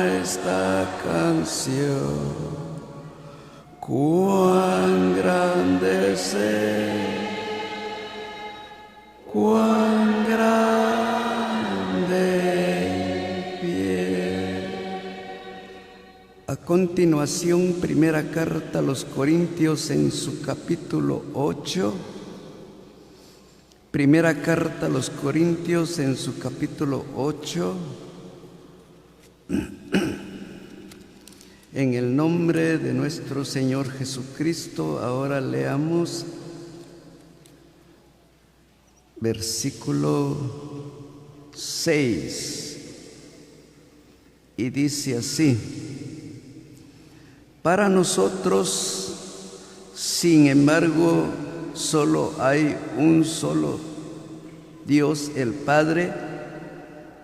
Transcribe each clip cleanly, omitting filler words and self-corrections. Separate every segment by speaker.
Speaker 1: esta canción, cuán grande es Él, cuán grande bien. A continuación, primera carta a los Corintios en su capítulo 8. Primera carta a los Corintios en su capítulo 8. En el nombre de nuestro Señor Jesucristo, ahora leamos versículo 6. Y dice así: para nosotros, sin embargo, solo hay un solo Dios, el Padre,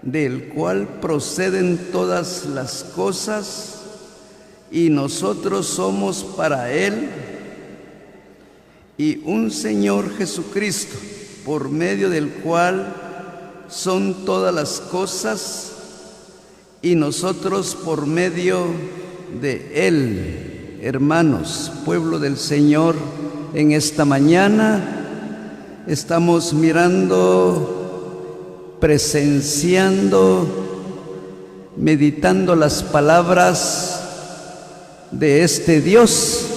Speaker 1: del cual proceden todas las cosas, y nosotros somos para Él, y un Señor Jesucristo, por medio del cual son todas las cosas, y nosotros por medio de Él. Hermanos, pueblo del Señor, en esta mañana estamos mirando, presenciando, meditando las palabras de este Dios.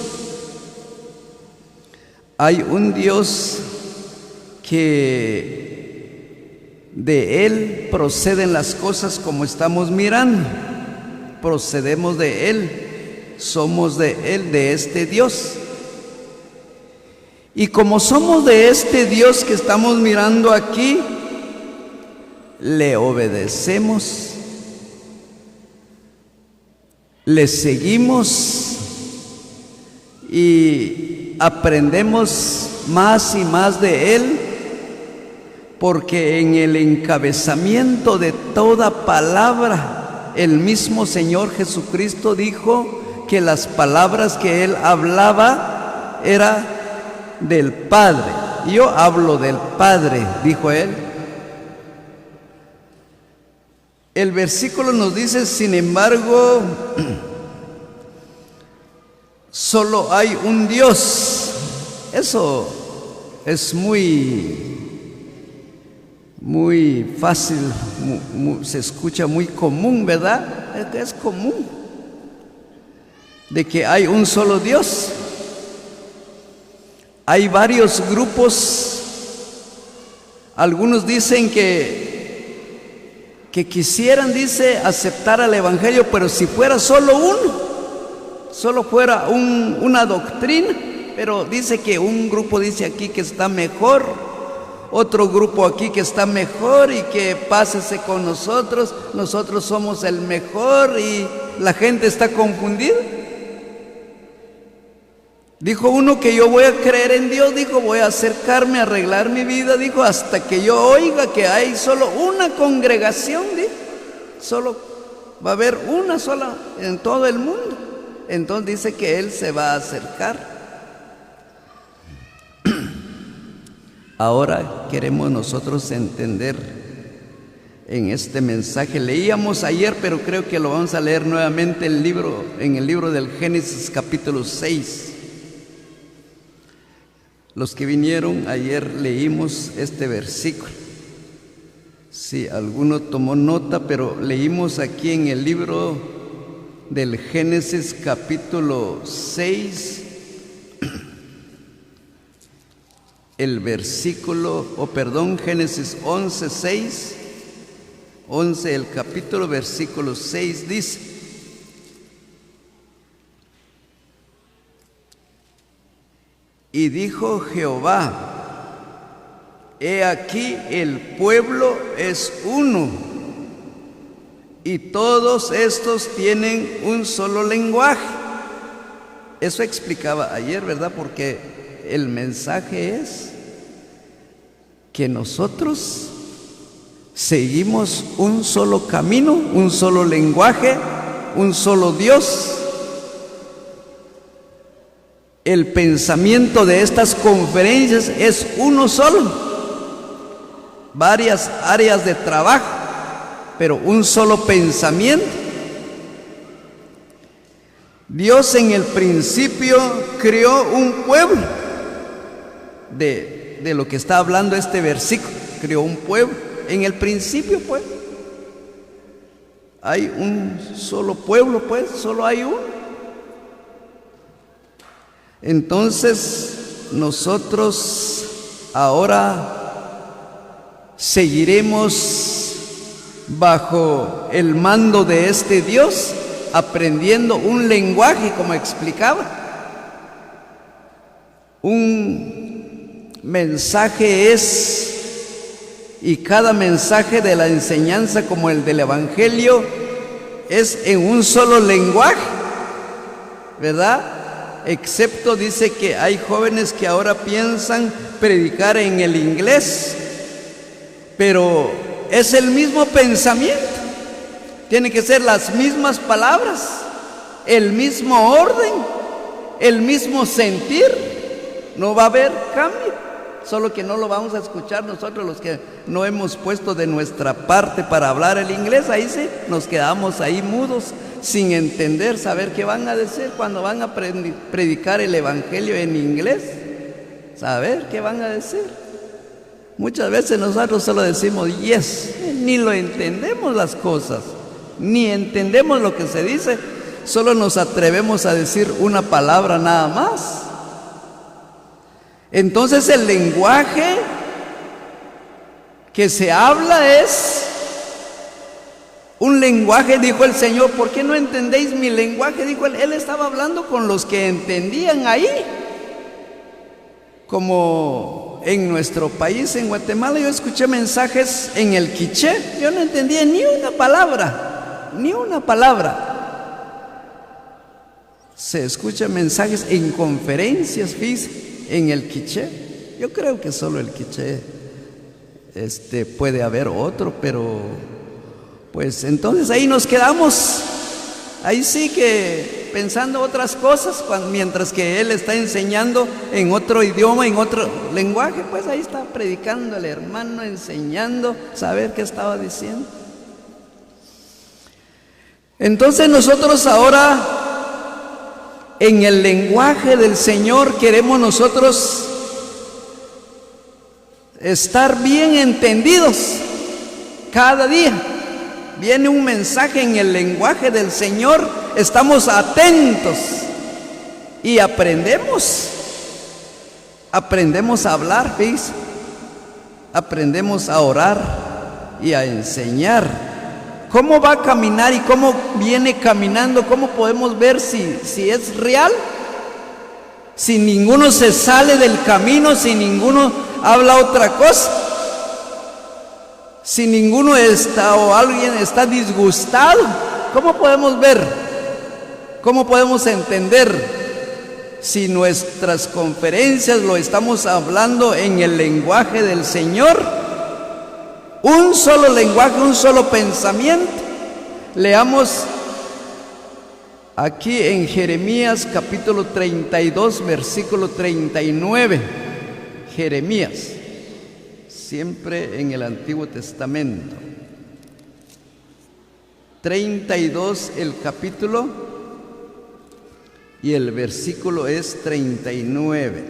Speaker 1: Hay un Dios que de Él proceden las cosas como estamos mirando. Procedemos de Él, somos de Él, de este Dios. Y como somos de este Dios que estamos mirando aquí, le obedecemos, le seguimos y aprendemos más y más de Él, porque en el encabezamiento de toda palabra, el mismo Señor Jesucristo dijo que las palabras que Él hablaba era del Padre. Yo hablo del Padre, dijo Él. El versículo nos dice, sin embargo, solo hay un Dios. Eso es muy fácil, se escucha muy común, ¿verdad? Es común de que hay un solo Dios. Hay varios grupos. Algunos dicen que quisieran, dice, aceptar al Evangelio, pero si fuera solo uno, solo fuera una doctrina. Pero dice que un grupo dice aquí que está mejor, otro grupo aquí que está mejor y que pásese con nosotros, nosotros somos el mejor, y la gente está confundida. Dijo uno que yo voy a creer en Dios, dijo, voy a acercarme a arreglar mi vida, dijo, hasta que yo oiga que hay solo una congregación, dijo, solo va a haber una sola en todo el mundo. Entonces dice que él se va a acercar. Ahora queremos nosotros entender en este mensaje. Leíamos ayer, pero creo que lo vamos a leer nuevamente en el libro del Génesis capítulo 6. Los que vinieron ayer leímos este versículo. Sí, alguno tomó nota, pero leímos aquí en el libro del Génesis capítulo 6, el versículo, Génesis 11, 6, 11, el capítulo, versículo 6 dice: y dijo Jehová, he aquí el pueblo es uno, y todos estos tienen un solo lenguaje. Eso explicaba ayer, ¿verdad? Porque el mensaje es que nosotros seguimos un solo camino, un solo lenguaje, un solo Dios. El pensamiento de estas conferencias es uno solo, varias áreas de trabajo, pero un solo pensamiento. Dios en el principio creó un pueblo. De lo que está hablando este versículo, creó un pueblo. En el principio, pues, hay un solo pueblo, pues, solo hay uno. Entonces, nosotros ahora seguiremos bajo el mando de este Dios, aprendiendo un lenguaje, como explicaba. Un mensaje es, y cada mensaje de la enseñanza como el del Evangelio es en un solo lenguaje, ¿verdad? Excepto, dice que hay jóvenes que ahora piensan predicar en el inglés, pero es el mismo pensamiento, tiene que ser las mismas palabras, el mismo orden, el mismo sentir, no va a haber cambio, solo que no lo vamos a escuchar nosotros los que no hemos puesto de nuestra parte para hablar el inglés. Ahí sí, nos quedamos ahí mudos, sin entender, saber qué van a decir cuando van a predicar el Evangelio en inglés, saber qué van a decir. Muchas veces nosotros solo decimos yes, ni lo entendemos las cosas, ni entendemos lo que se dice, solo nos atrevemos a decir una palabra nada más. Entonces el lenguaje que se habla es un lenguaje, dijo el Señor. ¿Por qué no entendéis mi lenguaje? Dijo él. Él estaba hablando con los que entendían ahí. Como en nuestro país, en Guatemala, yo escuché mensajes en el quiché. Yo no entendía ni una palabra, ni una palabra. Se escuchan mensajes en conferencias, fíjense, en el quiché. Yo creo que solo el quiché, puede haber otro, pero pues entonces ahí nos quedamos, ahí sí que pensando otras cosas, mientras que él está enseñando en otro idioma, en otro lenguaje, pues ahí está predicando el hermano, enseñando, saber qué estaba diciendo. Entonces nosotros ahora, en el lenguaje del Señor, queremos nosotros estar bien entendidos cada día. Viene un mensaje en el lenguaje del Señor, estamos atentos y aprendemos a hablar, ¿veis? Aprendemos a orar y a enseñar. ¿Cómo va a caminar y cómo viene caminando? ¿Cómo podemos ver si es real? Si ninguno se sale del camino, si ninguno habla otra cosa, si ninguno está o alguien está disgustado, ¿cómo podemos ver? ¿Cómo podemos entender si nuestras conferencias lo estamos hablando en el lenguaje del Señor? Un solo lenguaje, un solo pensamiento. Leamos aquí en Jeremías capítulo 32, versículo 39. Jeremías, siempre en el Antiguo Testamento. 32 el capítulo y el versículo es 39.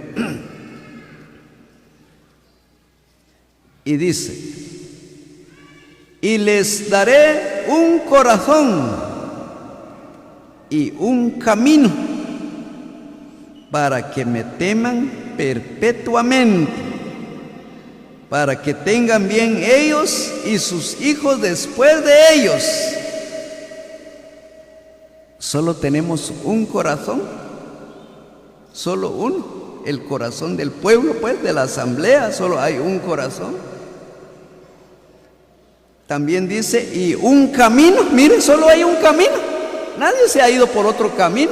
Speaker 1: Y dice: y les daré un corazón y un camino para que me teman perpetuamente, para que tengan bien ellos y sus hijos después de ellos. Solo tenemos un corazón, solo uno, el corazón del pueblo, pues, de la asamblea, solo hay un corazón. También dice, y un camino, miren, solo hay un camino, nadie se ha ido por otro camino.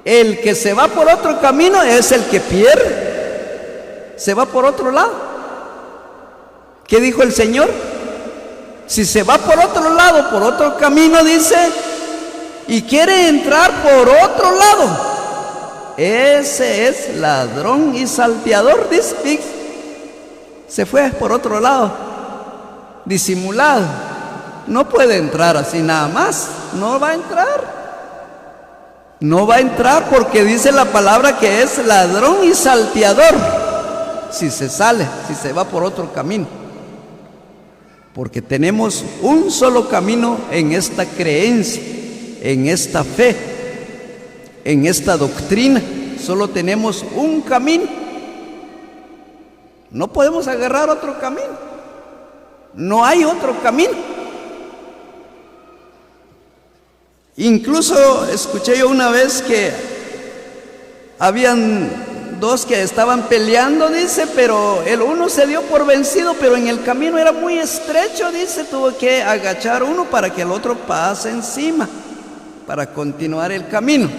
Speaker 1: El que se va por otro camino es el que pierde, se va por otro lado. ¿Qué dijo el Señor? Si se va por otro lado, por otro camino, dice, y quiere entrar por otro lado, ese es ladrón y salteador, dice. Se fue por otro lado, disimulado. No puede entrar así nada más, no va a entrar. No va a entrar porque dice la palabra que es ladrón y salteador si se sale, si se va por otro camino. Porque tenemos un solo camino en esta creencia, en esta fe, en esta doctrina. Solo tenemos un camino. No podemos agarrar otro camino. No hay otro camino. Incluso escuché yo una vez que habían dos que estaban peleando, dice, pero el uno se dio por vencido, pero en el camino era muy estrecho, dice, tuvo que agachar uno para que el otro pase encima, para continuar el camino.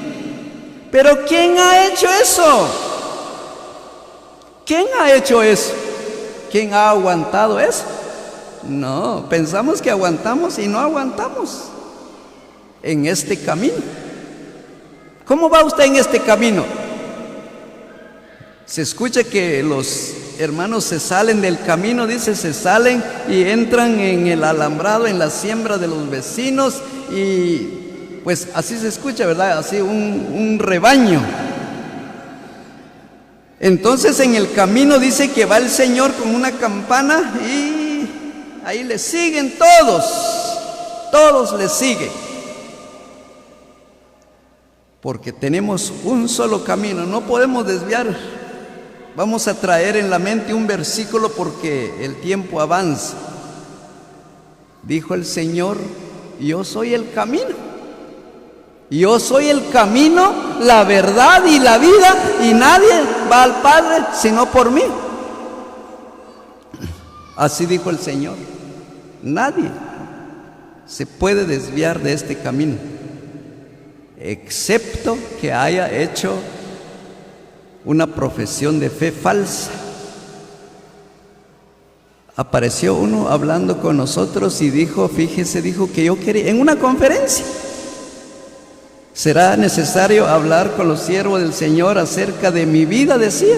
Speaker 1: Pero ¿quién ha hecho eso? ¿Quién ha hecho eso? ¿Quién ha aguantado eso? No, pensamos que aguantamos y no aguantamos en este camino. ¿Cómo va usted en este camino? Se escucha que los hermanos se salen del camino, dice, se salen y entran en el alambrado, en la siembra de los vecinos, y pues así se escucha, ¿verdad? Así un rebaño. Entonces en el camino dice que va el Señor con una campana y ahí le siguen todos le siguen. Porque tenemos un solo camino, no podemos desviar. Vamos a traer en la mente un versículo porque el tiempo avanza. Dijo el Señor, yo soy el camino. Yo soy el camino, la verdad y la vida, y nadie va al Padre sino por mí. Así dijo el Señor. Nadie se puede desviar de este camino, excepto que haya hecho una profesión de fe falsa. Apareció uno hablando con nosotros y dijo, fíjese, dijo que yo quería, en una conferencia, será necesario hablar con los siervos del Señor acerca de mi vida, decía.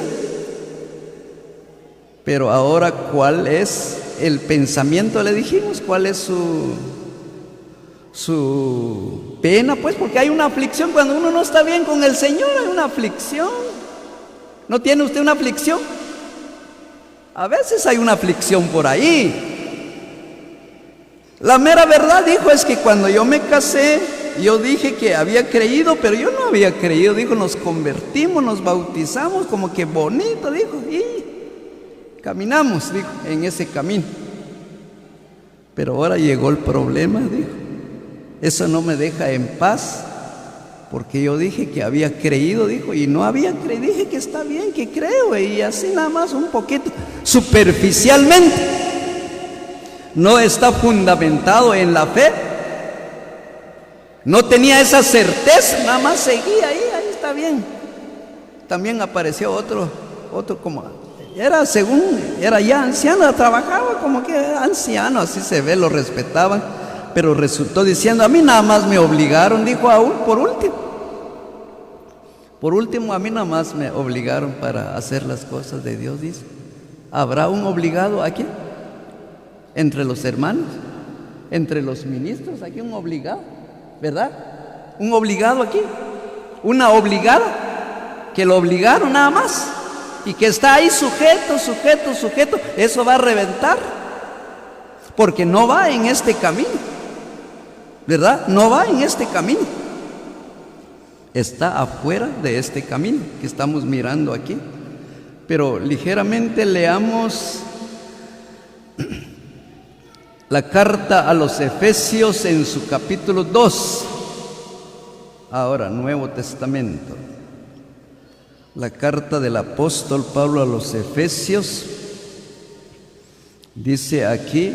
Speaker 1: Pero ahora, ¿cuál es el pensamiento? Le dijimos, ¿cuál es su pena? Pues porque hay una aflicción cuando uno no está bien con el Señor, hay una aflicción. ¿No tiene usted una aflicción? A veces hay una aflicción por ahí. La mera verdad, dijo, es que cuando yo me casé, yo dije que había creído, pero yo no había creído. Dijo, nos convertimos, nos bautizamos, como que bonito, dijo, y caminamos, dijo, en ese camino. Pero ahora llegó el problema, dijo. Eso no me deja en paz, porque yo dije que había creído, dijo, y no había creído. Dije que está bien, que creo, y así nada más un poquito, superficialmente. No está fundamentado en la fe. No tenía esa certeza, nada más seguía ahí está bien. También apareció otro como, era ya anciano, trabajaba como que anciano, así se ve, lo respetaban, pero resultó diciendo, a mí nada más me obligaron, dijo, aún por último a mí nada más me obligaron para hacer las cosas de Dios, dice. ¿Habrá un obligado aquí? Entre los hermanos, entre los ministros, aquí un obligado, ¿verdad? Un obligado aquí, una obligada, que lo obligaron nada más, y que está ahí sujeto, eso va a reventar, porque no va en este camino, ¿verdad? No va en este camino, está afuera de este camino que estamos mirando aquí. Pero ligeramente leamos la carta a los Efesios en su capítulo 2, ahora Nuevo Testamento. La carta del apóstol Pablo a los Efesios, dice aquí,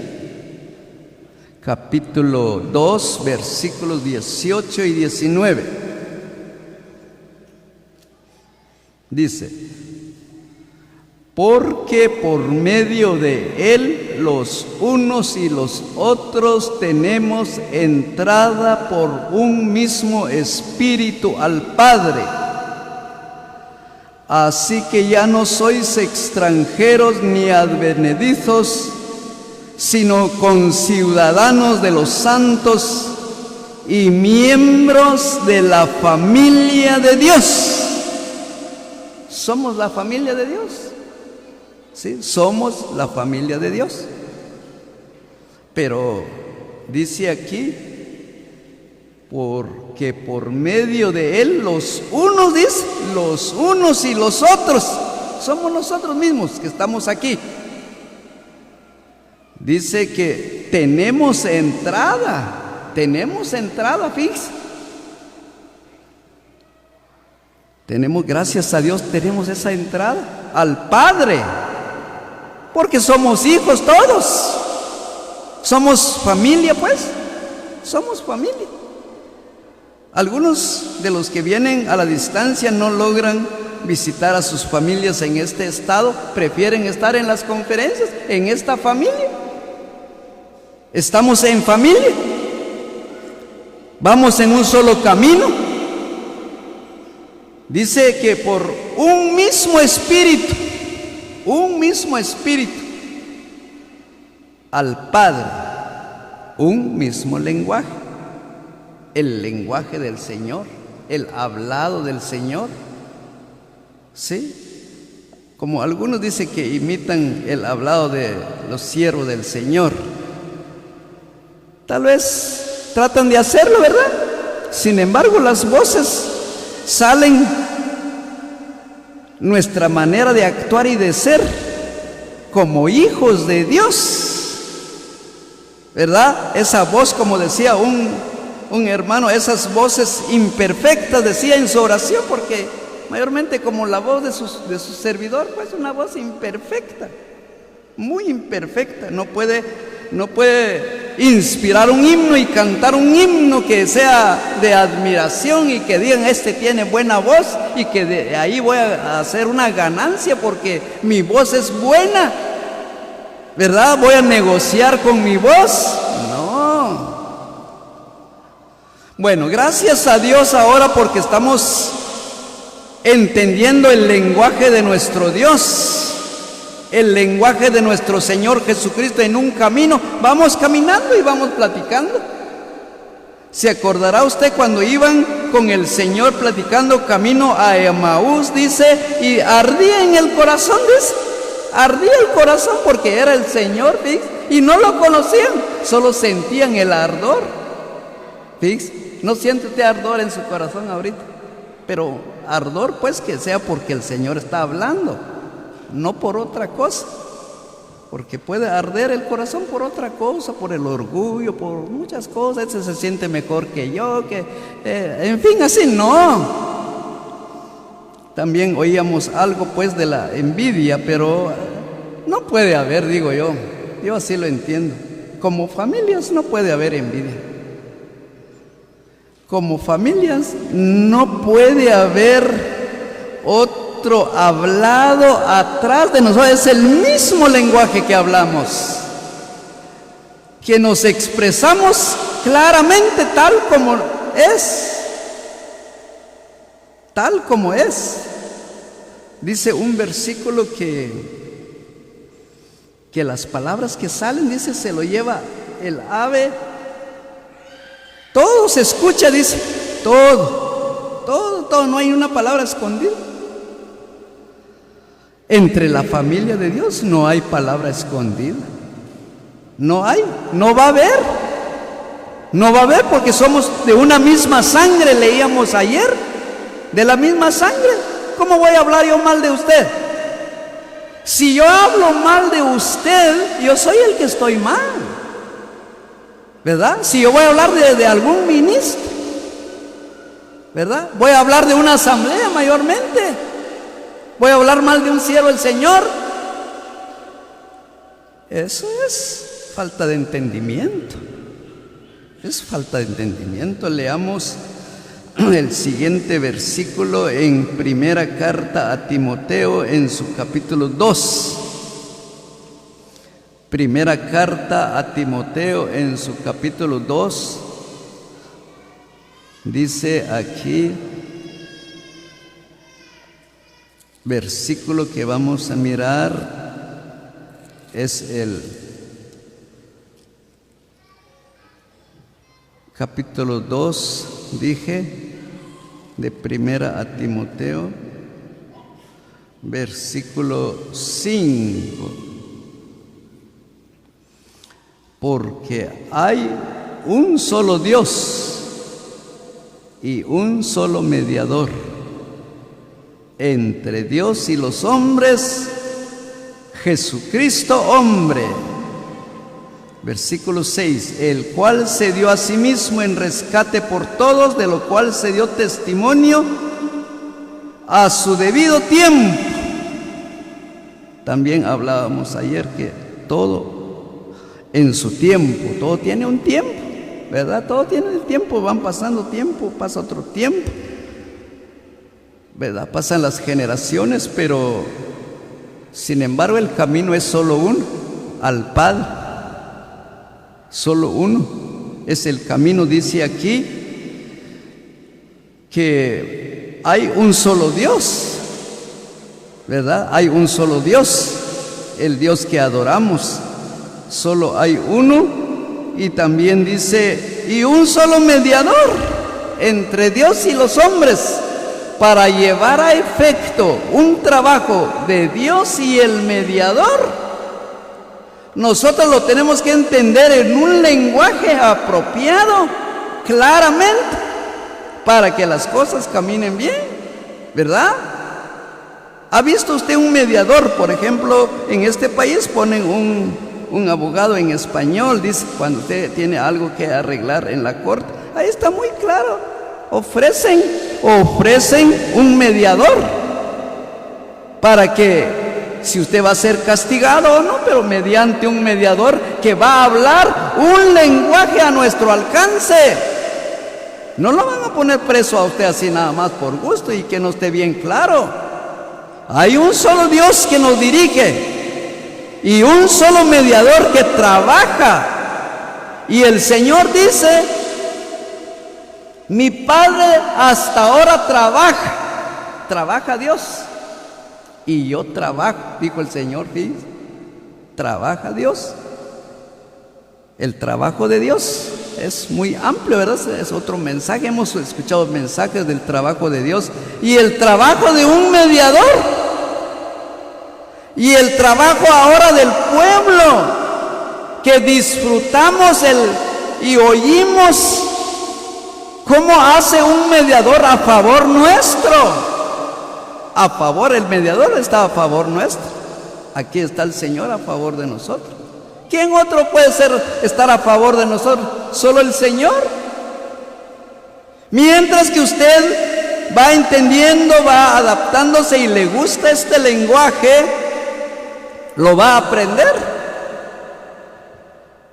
Speaker 1: capítulo 2, versículos 18 y 19. Dice, porque por medio de Él los unos y los otros tenemos entrada por un mismo Espíritu al Padre. Así que ya no sois extranjeros ni advenedizos, sino conciudadanos de los santos y miembros de la familia de Dios. Somos la familia de Dios. ¿Sí? Somos la familia de Dios. Pero dice aquí, porque por medio de Él los unos, dice, los unos y los otros, somos nosotros mismos que estamos aquí. Dice que tenemos entrada, fíjese. Tenemos, gracias a Dios, tenemos esa entrada al Padre, porque somos hijos todos. Somos familia, pues, somos familia. Algunos de los que vienen a la distancia no logran visitar a sus familias en este estado, prefieren estar en las conferencias, en esta familia. Estamos en familia, vamos en un solo camino. Dice que por un mismo espíritu, al Padre, un mismo lenguaje, el lenguaje del Señor, el hablado del Señor. ¿Sí? Como algunos dicen que imitan el hablado de los siervos del Señor. Tal vez tratan de hacerlo, ¿verdad? Sin embargo, las voces salen, nuestra manera de actuar y de ser como hijos de Dios, ¿verdad? Esa voz, como decía un hermano, esas voces imperfectas, decía en su oración, porque mayormente como la voz de su servidor, pues una voz imperfecta, muy imperfecta, no puede inspirar un himno y cantar un himno que sea de admiración y que digan, este tiene buena voz y que de ahí voy a hacer una ganancia porque mi voz es buena, ¿verdad? Voy a negociar con mi voz. No. Bueno, gracias a Dios ahora porque estamos entendiendo el lenguaje de nuestro Dios, el lenguaje de nuestro Señor Jesucristo en un camino. Vamos caminando y vamos platicando. ¿Se acordará usted cuando iban con el Señor platicando camino a Emaús? Dice, y ardía en el corazón, dice, ardía el corazón porque era el Señor, fíjese, y no lo conocían, solo sentían el ardor. Fíjese, no siente usted ardor en su corazón ahorita, pero ardor pues que sea porque el Señor está hablando, no por otra cosa, porque puede arder el corazón por otra cosa, por el orgullo, por muchas cosas. Ese se siente mejor que yo, en fin, así no. También oíamos algo pues de la envidia, pero no puede haber, digo yo así lo entiendo. Como familias no puede haber envidia. Como familias no puede haber otro hablado atrás de nosotros. Es el mismo lenguaje que hablamos, que nos expresamos claramente tal como es. Dice un versículo que las palabras que salen, dice, se lo lleva el ave. Todo se escucha, dice, todo, no hay una palabra escondida. Entre la familia de Dios no hay palabra escondida. No hay, no va a haber porque somos de una misma sangre, leíamos ayer, de la misma sangre. ¿Cómo voy a hablar yo mal de usted? Si yo hablo mal de usted, yo soy el que estoy mal, ¿verdad? Si yo voy a hablar de algún ministro, ¿verdad? Voy a hablar de una asamblea mayormente. Voy a hablar mal de un siervo del Señor. Eso es falta de entendimiento. Es falta de entendimiento. Leamos el siguiente versículo en primera carta a Timoteo en su capítulo 2. Primera carta a Timoteo en su capítulo 2. Dice aquí, versículo que vamos a mirar es el capítulo 2, dije, de Primera a Timoteo, versículo 5. Porque hay un solo Dios y un solo mediador entre Dios y los hombres, Jesucristo hombre. Versículo 6, el cual se dio a sí mismo en rescate por todos, de lo cual se dio testimonio a su debido tiempo. También hablábamos ayer que todo en su tiempo, todo tiene un tiempo, ¿verdad? Todo tiene el tiempo, van pasando tiempo, pasa otro tiempo, ¿verdad? Pasan las generaciones, pero sin embargo el camino es solo uno, al Padre, solo uno, es el camino. Dice aquí que hay un solo Dios, ¿verdad? Hay un solo Dios, el Dios que adoramos. Solo hay uno, y también dice, y un solo mediador entre Dios y los hombres, para llevar a efecto un trabajo de Dios y el mediador. Nosotros lo tenemos que entender en un lenguaje apropiado, claramente, para que las cosas caminen bien, ¿verdad? ¿Ha visto usted un mediador? Por ejemplo, en este país ponen un abogado en español, dice, cuando usted tiene algo que arreglar en la corte, ahí está muy claro, ofrecen un mediador, para que si usted va a ser castigado o no, pero mediante un mediador que va a hablar un lenguaje a nuestro alcance. No lo van a poner preso a usted así nada más por gusto y que no esté bien claro. Hay un solo Dios que nos dirige y un solo mediador que trabaja. Y el Señor dice, mi Padre hasta ahora trabaja Dios, y yo trabajo, dijo el Señor, ¿sí? Trabaja Dios. El trabajo de Dios es muy amplio, ¿verdad? Es otro mensaje. Hemos escuchado mensajes del trabajo de Dios y el trabajo de un mediador. Y el trabajo ahora del pueblo, que disfrutamos y oímos cómo hace un mediador a favor nuestro. A favor, el mediador está a favor nuestro. Aquí está el Señor a favor de nosotros. ¿Quién otro puede estar a favor de nosotros? Solo el Señor. Mientras que usted va entendiendo, va adaptándose y le gusta este lenguaje, lo va a aprender.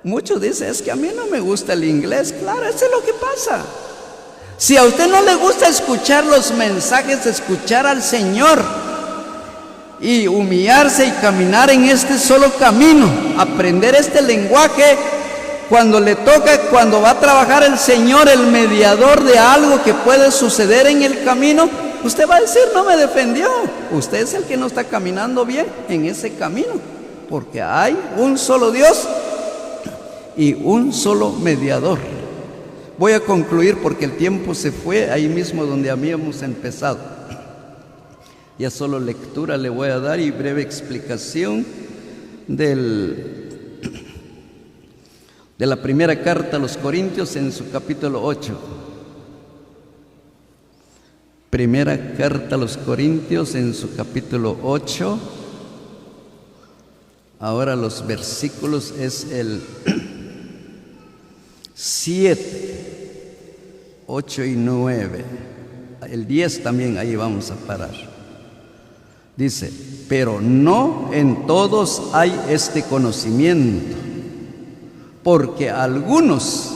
Speaker 1: Muchos dicen, es que a mí no me gusta el inglés. Claro, eso es lo que pasa. Si a usted no le gusta escuchar los mensajes, escuchar al Señor y humillarse y caminar en este solo camino, aprender este lenguaje, cuando le toca, cuando va a trabajar el Señor, el mediador de algo que puede suceder en el camino, usted va a decir, no me defendió. Usted es el que no está caminando bien en ese camino, porque hay un solo Dios y un solo mediador. Voy a concluir porque el tiempo se fue ahí mismo donde habíamos empezado. Ya solo lectura le voy a dar y breve explicación de la primera carta a los Corintios en su capítulo 8. Primera carta a los Corintios en su capítulo 8. Ahora los versículos es el 7, 8 y 9. El 10 también, ahí vamos a parar. Dice, pero no en todos hay este conocimiento, porque algunos,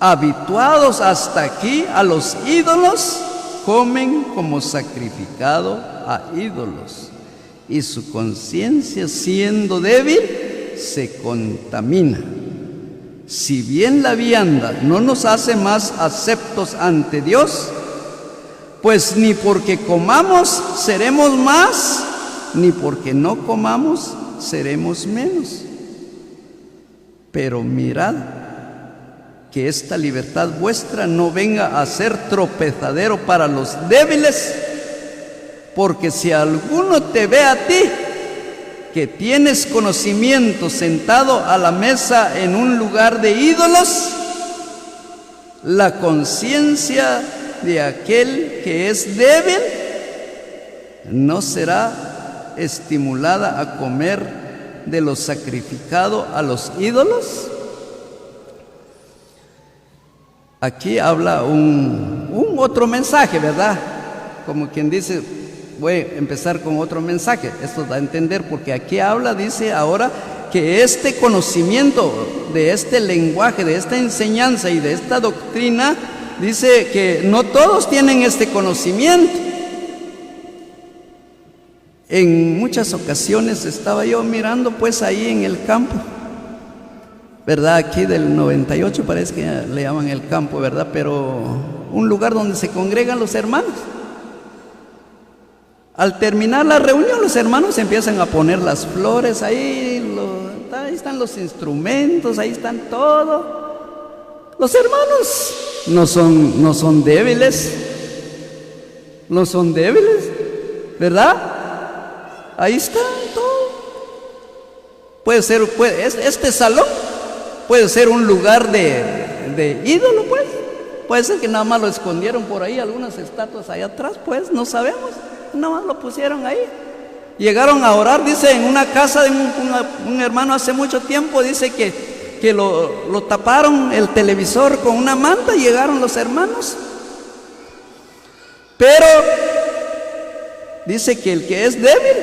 Speaker 1: habituados hasta aquí a los ídolos, comen como sacrificado a ídolos, y su conciencia, siendo débil, se contamina. Si bien la vianda no nos hace más aceptos ante Dios, pues ni porque comamos seremos más, ni porque no comamos seremos menos. Pero mirad que esta libertad vuestra no venga a ser tropezadero para los débiles, porque si alguno te ve a ti, que tienes conocimiento sentado a la mesa en un lugar de ídolos, la conciencia de aquel que es débil no será estimulada a comer de lo sacrificado a los ídolos. Aquí habla un otro mensaje, ¿verdad? Como quien dice, voy a empezar con otro mensaje. Esto da a entender, porque aquí habla, dice ahora, que este conocimiento de este lenguaje, de esta enseñanza y de esta doctrina, dice que no todos tienen este conocimiento. En muchas ocasiones estaba yo mirando pues ahí en el campo, ¿verdad? Aquí del 98 parece que le llaman el campo, ¿verdad? Pero un lugar donde se congregan los hermanos. Al terminar la reunión, los hermanos empiezan a poner las flores ahí, ahí están los instrumentos, ahí están todo. Los hermanos no son débiles, no son débiles, ¿verdad? Ahí está todo. Puede ser, este salón puede ser un lugar de ídolo, pues. Puede ser que nada más lo escondieron por ahí, algunas estatuas allá atrás, pues, no sabemos. Nada más lo pusieron ahí. Llegaron a orar, dice, en una casa de un hermano hace mucho tiempo, dice que lo taparon el televisor con una manta y llegaron los hermanos. Pero dice que el que es débil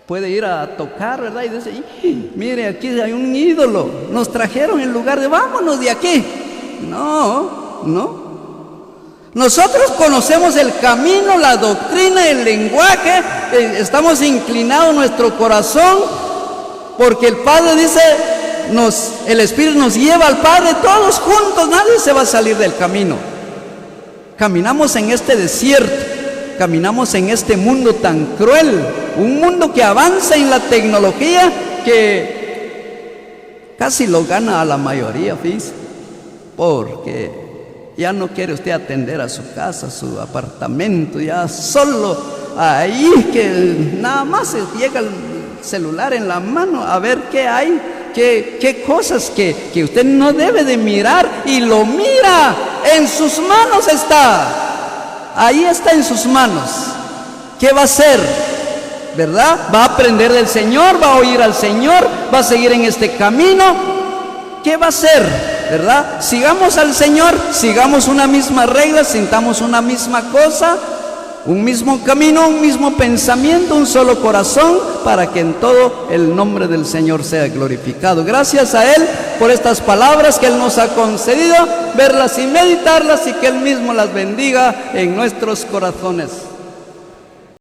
Speaker 1: puede ir a tocar, ¿verdad? Y dice, mire, aquí hay un ídolo, nos trajeron en lugar de vámonos de aquí. No. Nosotros conocemos el camino, la doctrina, el lenguaje, estamos inclinados nuestro corazón, porque el Padre dice, el Espíritu nos lleva al Padre, todos juntos, nadie se va a salir del camino. Caminamos en este desierto, caminamos en este mundo tan cruel, un mundo que avanza en la tecnología, que casi lo gana a la mayoría, fíjese, porque ya no quiere usted atender a su casa, a su apartamento, ya solo ahí, que nada más se llega el celular en la mano a ver qué hay, qué cosas que usted no debe de mirar, y lo mira, en sus manos está, ahí está en sus manos. ¿Qué va a hacer? ¿Verdad? ¿Va a aprender del Señor? ¿Va a oír al Señor? ¿Va a seguir en este camino? ¿Qué va a hacer? ¿Verdad? Sigamos al Señor, sigamos una misma regla, sintamos una misma cosa, un mismo camino, un mismo pensamiento, un solo corazón, para que en todo el nombre del Señor sea glorificado. Gracias a Él por estas palabras que Él nos ha concedido, verlas y meditarlas, y que Él mismo las bendiga en nuestros corazones.